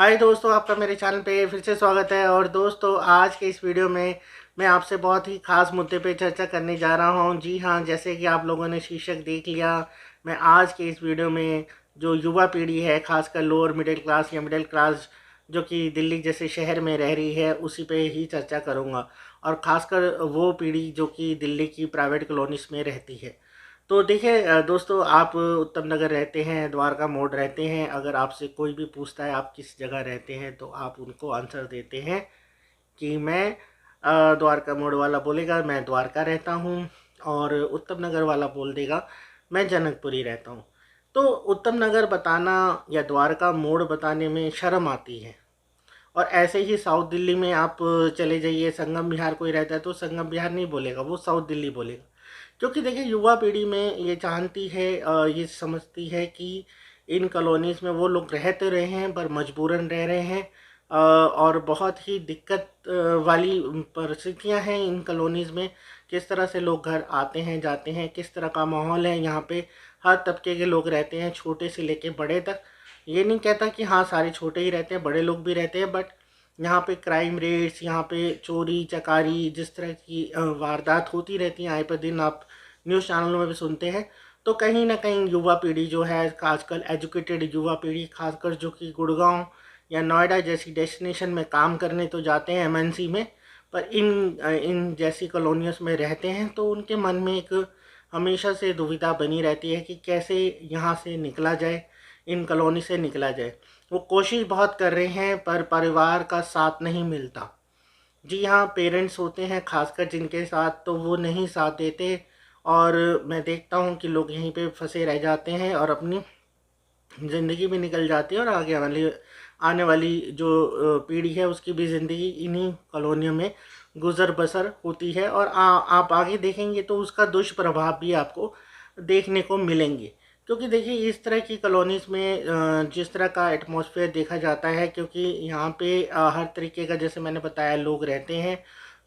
हाय दोस्तों, आपका मेरे चैनल पे फिर से स्वागत है। और दोस्तों, आज के इस वीडियो में मैं आपसे बहुत ही ख़ास मुद्दे पे चर्चा करने जा रहा हूँ। जी हाँ, जैसे कि आप लोगों ने शीर्षक देख लिया, मैं आज के इस वीडियो में जो युवा पीढ़ी है, खासकर लोअर मिडिल क्लास या मिडिल क्लास जो कि दिल्ली जैसे शहर में रह रही है, उसी पे ही चर्चा करूँगा। और ख़ासकर वो पीढ़ी जो कि दिल्ली की प्राइवेट कॉलोनीज़ में रहती है। तो देखिए दोस्तों, आप उत्तम नगर रहते हैं, द्वारका मोड़ रहते हैं। अगर आपसे कोई भी पूछता है आप किस जगह रहते हैं, तो आप उनको आंसर देते हैं कि मैं द्वारका मोड़ वाला बोलेगा मैं द्वारका रहता हूँ, और उत्तम नगर वाला बोल देगा मैं जनकपुरी रहता हूँ। तो उत्तम नगर बताना या द्वारका मोड़ बताने में शर्म आती है। और ऐसे ही साउथ दिल्ली में आप चले जाइए, संगम विहार कोई रहता है तो संगम विहार नहीं बोलेगा, वो साउथ दिल्ली बोलेगा। क्योंकि देखिए, युवा पीढ़ी में ये जानती है, ये समझती है कि इन कॉलोनीज़ में वो लोग रह तो रहे हैं पर मजबूरन रह रहे हैं। और बहुत ही दिक्कत वाली परिस्थितियां हैं इन कॉलोनीज़ में। किस तरह से लोग घर आते हैं जाते हैं, किस तरह का माहौल है यहाँ पे। हर तबके के लोग रहते हैं, छोटे से लेके बड़े तक। ये नहीं कहता कि हाँ सारे छोटे ही रहते हैं, बड़े लोग भी रहते हैं, बट यहाँ पे क्राइम रेट्स, यहाँ पे चोरी चकारी, जिस तरह की वारदात होती रहती हैं आए पर दिन, आप न्यूज़ चैनलों में भी सुनते हैं। तो कहीं ना कहीं युवा पीढ़ी जो है, आजकल एजुकेटेड युवा पीढ़ी, खासकर जो कि गुड़गांव या नोएडा जैसी डेस्टिनेशन में काम करने तो जाते हैं एमएनसी में, पर इन जैसी कॉलोनियों में रहते हैं, तो उनके मन में एक हमेशा से दुविधा बनी रहती है कि कैसे यहाँ से निकला जाए, इन कॉलोनी से निकला जाए। वो कोशिश बहुत कर रहे हैं पर परिवार का साथ नहीं मिलता। जी हाँ, पेरेंट्स होते हैं खासकर जिनके साथ, तो वो नहीं साथ देते। और मैं देखता हूँ कि लोग यहीं पे फंसे रह जाते हैं और अपनी ज़िंदगी भी निकल जाती है, और आने वाली जो पीढ़ी है उसकी भी ज़िंदगी इन्हीं कॉलोनियों में गुज़र बसर होती है। और आप आगे देखेंगे तो उसका दुष्प्रभाव भी आपको देखने को मिलेंगे। क्योंकि देखिए, इस तरह की कॉलोनीज़ में जिस तरह का एटमॉस्फेयर देखा जाता है, क्योंकि यहाँ पे हर तरीके का, जैसे मैंने बताया, लोग रहते हैं।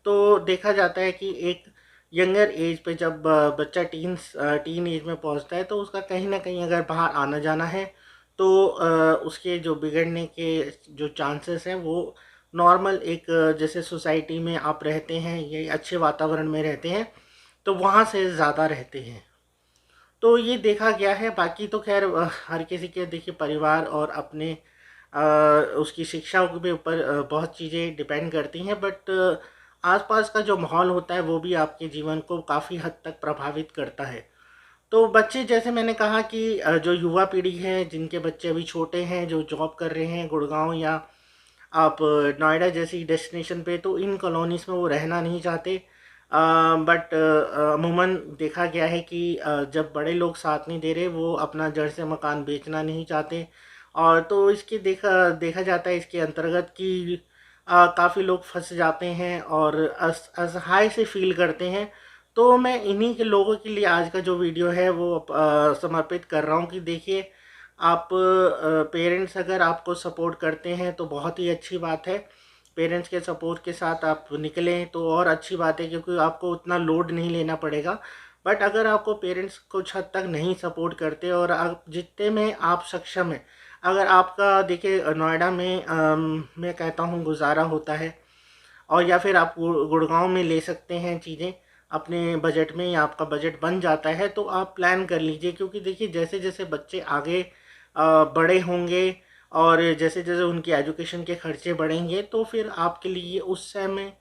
तो देखा जाता है कि एक यंगर एज पे जब बच्चा टीन एज में पहुँचता है, तो उसका कहीं ना कहीं अगर बाहर आना जाना है, तो उसके जो बिगड़ने के जो चांसेस हैं वो नॉर्मल एक जैसे सोसाइटी में आप रहते हैं या अच्छे वातावरण में रहते हैं, तो वहाँ से ज़्यादा रहते हैं। तो ये देखा गया है। बाकी तो खैर हर किसी के देखिए परिवार और अपने उसकी शिक्षा के ऊपर बहुत चीज़ें डिपेंड करती हैं, बट आसपास का जो माहौल होता है वो भी आपके जीवन को काफ़ी हद तक प्रभावित करता है। तो बच्चे, जैसे मैंने कहा कि जो युवा पीढ़ी है, जिनके बच्चे अभी छोटे हैं, जो जॉब कर रहे हैं गुड़गांव या आप नोएडा जैसी डेस्टिनेशन पे, तो इन कॉलोनीज़ में वो रहना नहीं चाहते। बट अमूमन देखा गया है कि जब बड़े लोग साथ नहीं दे रहे, वो अपना जड़ से मकान बेचना नहीं चाहते। और तो इसके देखा देखा जाता है इसके अंतर्गत कि काफ़ी लोग फंस जाते हैं और असहाय से फील करते हैं। तो मैं इन्हीं के लोगों के लिए आज का जो वीडियो है वो समर्पित कर रहा हूँ कि देखिए, आप पेरेंट्स अगर आपको सपोर्ट करते हैं तो बहुत ही अच्छी बात है। पेरेंट्स के सपोर्ट के साथ आप निकलें तो और अच्छी बात है, क्योंकि आपको उतना लोड नहीं लेना पड़ेगा। बट अगर आपको पेरेंट्स कुछ हद तक नहीं सपोर्ट करते और आप जितने में आप सक्षम हैं, अगर आपका देखिए नोएडा में मैं कहता हूँ गुजारा होता है, और या फिर आप गुड़गांव में ले सकते हैं चीज़ें अपने बजट में, या आपका बजट बन जाता है, तो आप प्लान कर लीजिए। क्योंकि देखिए, जैसे जैसे बच्चे आगे बड़े होंगे और जैसे जैसे उनकी एजुकेशन के खर्चे बढ़ेंगे, तो फिर आपके लिए उस समय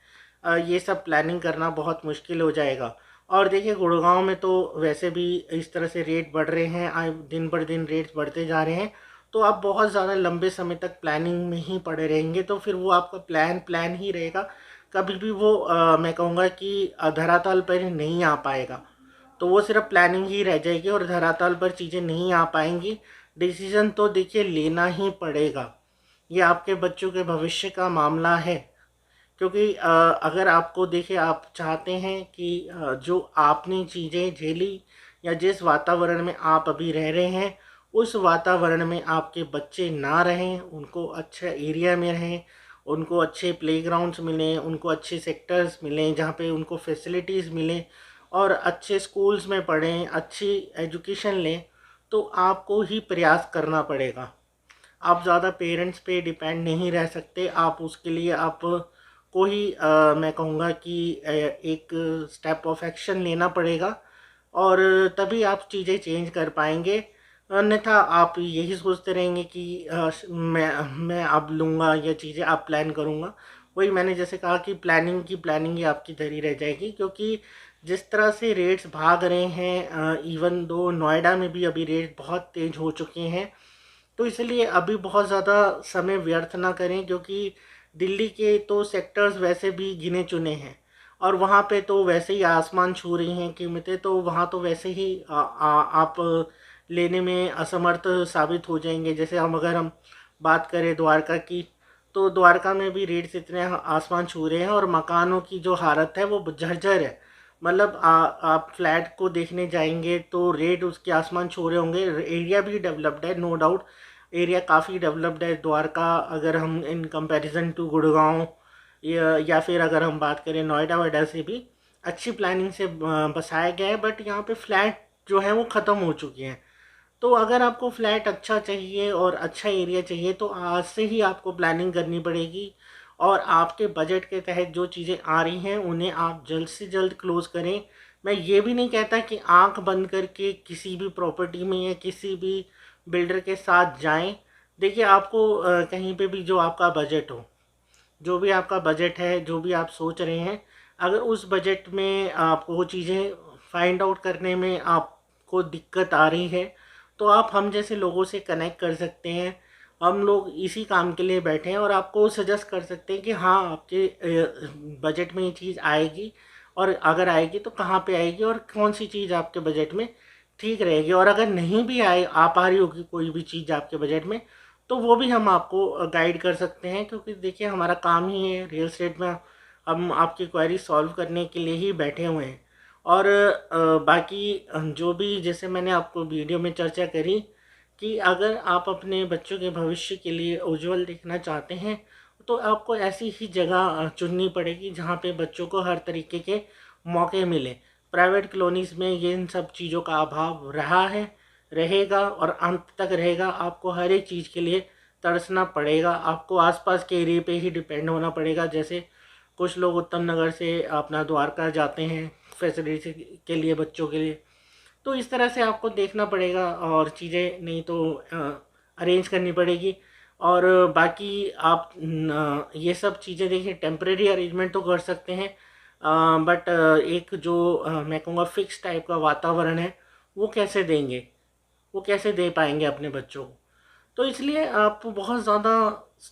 ये सब प्लानिंग करना बहुत मुश्किल हो जाएगा। और देखिए, गुड़गांव में तो वैसे भी इस तरह से रेट बढ़ रहे हैं, आए दिन पर दिन रेट्स बढ़ते जा रहे हैं। तो आप बहुत ज़्यादा लंबे समय तक प्लानिंग में ही पड़े रहेंगे, तो फिर वो आपका प्लान ही रहेगा। कभी भी वो मैं कहूँगा कि धरातल पर नहीं आ पाएगा। तो वो सिर्फ प्लानिंग ही रह जाएगी और धरातल पर चीज़ें नहीं आ पाएंगी। डिसीज़न तो देखिए लेना ही पड़ेगा। ये आपके बच्चों के भविष्य का मामला है। क्योंकि अगर आपको देखिए, आप चाहते हैं कि जो आपने चीज़ें झेली या जिस वातावरण में आप अभी रह रहे हैं, उस वातावरण में आपके बच्चे ना रहें, उनको अच्छे एरिया में रहें, उनको अच्छे प्लेग्राउंड्स मिलें, उनको अच्छे सेक्टर्स मिलें जहाँ पे उनको फैसिलिटीज़ मिलें, और अच्छे स्कूल्स में पढ़ें, अच्छी एजुकेशन लें, तो आपको ही प्रयास करना पड़ेगा। आप ज़्यादा पेरेंट्स पे डिपेंड नहीं रह सकते। आप उसके लिए आप को ही मैं कहूँगा कि एक स्टेप ऑफ एक्शन लेना पड़ेगा और तभी आप चीज़ें चेंज कर पाएंगे। अन्यथा आप यही सोचते रहेंगे कि मैं अब लूँगा या चीज़ें अब प्लान करूँगा। वही मैंने जैसे कहा कि प्लानिंग ही आपकी धरी रह जाएगी, क्योंकि जिस तरह से रेट्स भाग रहे हैं, इवन दो नोएडा में भी अभी रेट बहुत तेज़ हो चुके हैं। तो इसलिए अभी बहुत ज़्यादा समय व्यर्थ ना करें, क्योंकि दिल्ली के तो सेक्टर्स वैसे भी गिने चुने हैं और वहाँ पे तो वैसे ही आसमान छू रही हैं कीमतें। तो वहाँ तो वैसे ही आप लेने में असमर्थ साबित हो जाएंगे। जैसे हम बात करें द्वारका की, तो द्वारका में भी रेट्स इतने आसमान छू रहे हैं और मकानों की जो हालत है वो जर्जर है। मतलब आप फ्लैट को देखने जाएंगे तो रेट उसके आसमान छू रहे होंगे। एरिया भी डेवलप्ड है, नो डाउट, एरिया काफ़ी डेवलप्ड है द्वारका, अगर हम इन कंपैरिजन टू गुड़गांव या फिर अगर हम बात करें नोएडा वोएडा से भी अच्छी प्लानिंग से बसाया गया है। बट यहाँ पे फ्लैट जो है वो ख़त्म हो चुके हैं। तो अगर आपको फ्लैट अच्छा चाहिए और अच्छा एरिया चाहिए तो आज से ही आपको प्लानिंग करनी पड़ेगी और आपके बजट के तहत जो चीज़ें आ रही हैं उन्हें आप जल्द से जल्द क्लोज़ करें। मैं ये भी नहीं कहता कि आंख बंद करके किसी भी प्रॉपर्टी में या किसी भी बिल्डर के साथ जाएं। देखिए, आपको कहीं पे भी जो आपका बजट हो, जो भी आपका बजट है, जो भी आप सोच रहे हैं, अगर उस बजट में आपको वो चीज़ें फाइंड आउट करने में आपको दिक्कत आ रही है तो आप हम जैसे लोगों से कनेक्ट कर सकते हैं। हम लोग इसी काम के लिए बैठे हैं और आपको सजेस्ट कर सकते हैं कि हाँ, आपके बजट में ये चीज़ आएगी और अगर आएगी तो कहाँ पे आएगी और कौन सी चीज़ आपके बजट में ठीक रहेगी। और अगर नहीं भी आ पा रही होगी कोई भी चीज़ आपके बजट में, तो वो भी हम आपको गाइड कर सकते हैं, क्योंकि देखिए हमारा काम ही है रियल एस्टेट में, हम आपकी क्वेरी सॉल्व करने के लिए ही बैठे हुए हैं। और बाकी जो भी जैसे मैंने आपको वीडियो में चर्चा करी कि अगर आप अपने बच्चों के भविष्य के लिए उज्जवल देखना चाहते हैं तो आपको ऐसी ही जगह चुननी पड़ेगी जहाँ पे बच्चों को हर तरीके के मौके मिले। प्राइवेट कॉलोनीज़ में ये इन सब चीज़ों का अभाव रहा है, रहेगा और अंत तक रहेगा। आपको हर एक चीज़ के लिए तरसना पड़ेगा, आपको आसपास के एरिए पे ही डिपेंड होना पड़ेगा। जैसे कुछ लोग उत्तम नगर से अपना द्वारका जाते हैं फैसिलिटी के लिए, बच्चों के लिए। तो इस तरह से आपको देखना पड़ेगा और चीज़ें नहीं तो अरेंज करनी पड़ेगी। और बाकी आप ये सब चीज़ें देखिए टेम्परेरी अरेंजमेंट तो कर सकते हैं, बट एक जो मैं कहूँगा फिक्स टाइप का वातावरण है वो कैसे देंगे, वो कैसे दे पाएंगे अपने बच्चों को। तो इसलिए आप बहुत ज़्यादा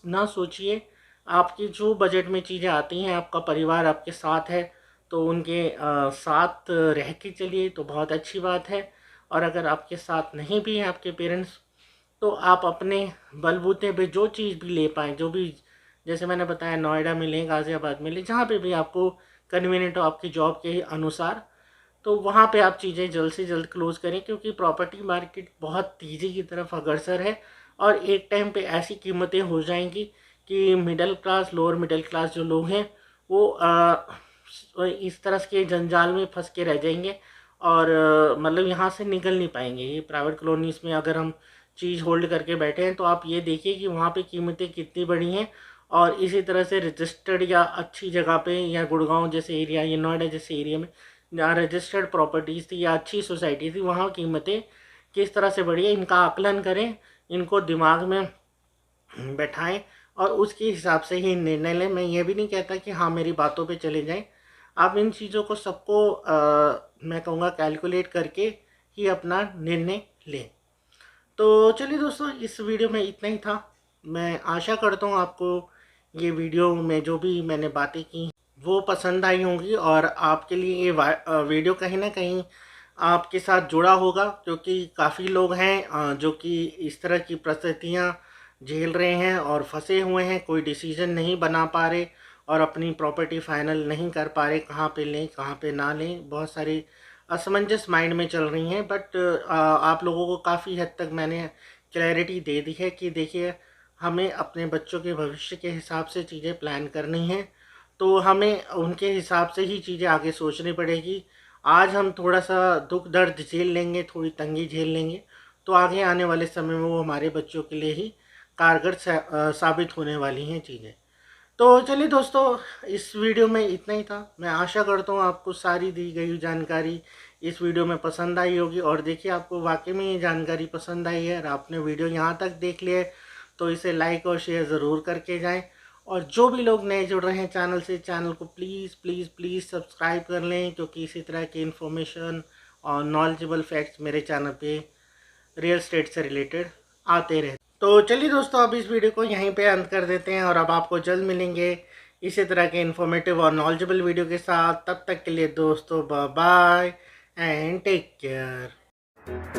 ना सोचिए। आपकी जो बजट में चीज़ें आती हैं, आपका परिवार आपके साथ है तो उनके साथ रह के चलिए तो बहुत अच्छी बात है। और अगर आपके साथ नहीं भी हैं आपके पेरेंट्स, तो आप अपने बलबूते पे जो चीज़ भी ले पाएँ, जो भी जैसे मैंने बताया नोएडा में लें, गाज़ियाबाद में लें, जहाँ पे भी आपको कन्वीनियंट हो आपकी जॉब के अनुसार, तो वहाँ पे आप चीज़ें जल्द से जल्द क्लोज़ करें, क्योंकि प्रॉपर्टी मार्केट बहुत तेज़ी की तरफ अग्रसर है। और एक टाइम पे ऐसी कीमतें हो जाएंगी कि middle class, lower middle class जो लोग हैं वो इस तरह के जंजाल में फंस के रह जाएंगे और मतलब यहाँ से निकल नहीं पाएंगे। ये प्राइवेट कॉलोनीज़ में अगर हम चीज़ होल्ड करके बैठे हैं तो आप ये देखिए कि वहाँ पे कीमतें कितनी बड़ी हैं। और इसी तरह से रजिस्टर्ड या अच्छी जगह पे या गुड़गांव जैसे एरिया या नोएडा जैसे एरिया में जहाँ रजिस्टर्ड प्रॉपर्टीज़ थी या अच्छी सोसाइटी थी, वहाँ कीमतें किस तरह से बढ़ी है, इनका आकलन करें, इनको दिमाग में बैठाएं और उसके हिसाब से ही निर्णय लें। मैं ये भी नहीं कहता कि हाँ मेरी बातों पे चले जाएं। आप इन चीज़ों को सबको मैं कहूँगा कैलकुलेट करके ही अपना निर्णय लें। तो चलिए दोस्तों, इस वीडियो में इतना ही था। मैं आशा करता हूँ आपको ये वीडियो में जो भी मैंने बातें की वो पसंद आई होंगी और आपके लिए ये वीडियो कहीं ना कहीं आपके साथ जुड़ा होगा, क्योंकि काफ़ी लोग हैं जो कि इस तरह की परिस्थितियाँ झेल रहे हैं और फंसे हुए हैं, कोई डिसीजन नहीं बना पा रहे और अपनी प्रॉपर्टी फाइनल नहीं कर पा रहे, कहाँ पे लें कहाँ पे ना लें। बहुत सारी असमंजस माइंड में चल रही हैं। बट आप लोगों को काफ़ी हद तक मैंने क्लैरिटी दे दी है कि देखिए हमें अपने बच्चों के भविष्य के हिसाब से चीज़ें प्लान करनी हैं, तो हमें उनके हिसाब से ही चीज़ें आगे सोचनी पड़ेगी। आज हम थोड़ा सा दुख दर्द झेल लेंगे, थोड़ी तंगी झेल लेंगे, तो आगे आने वाले समय में वो हमारे बच्चों के लिए ही कारगर साबित होने वाली हैं चीज़ें। तो चलिए दोस्तों, इस वीडियो में इतना ही था। मैं आशा करता हूँ आपको सारी दी गई जानकारी इस वीडियो में पसंद आई होगी। और देखिए, आपको वाकई में ये जानकारी पसंद आई है और आपने वीडियो यहाँ तक देख लिया है तो इसे लाइक और शेयर ज़रूर करके जाएं। और जो भी लोग नए जुड़ रहे हैं चैनल से, चैनल को प्लीज़ प्लीज़ प्लीज़ सब्सक्राइब कर लें, क्योंकि इसी तरह की इन्फॉर्मेशन और नॉलेजेबल फैक्ट्स मेरे चैनल पे रियल एस्टेट से रिलेटेड आते रहते। तो चलिए दोस्तों, अब इस वीडियो को यहीं पे अंत कर देते हैं और अब आपको जल्द मिलेंगे इसी तरह के इन्फॉर्मेटिव और नॉलेजेबल वीडियो के साथ। तब तक के लिए दोस्तों, bye bye and take care.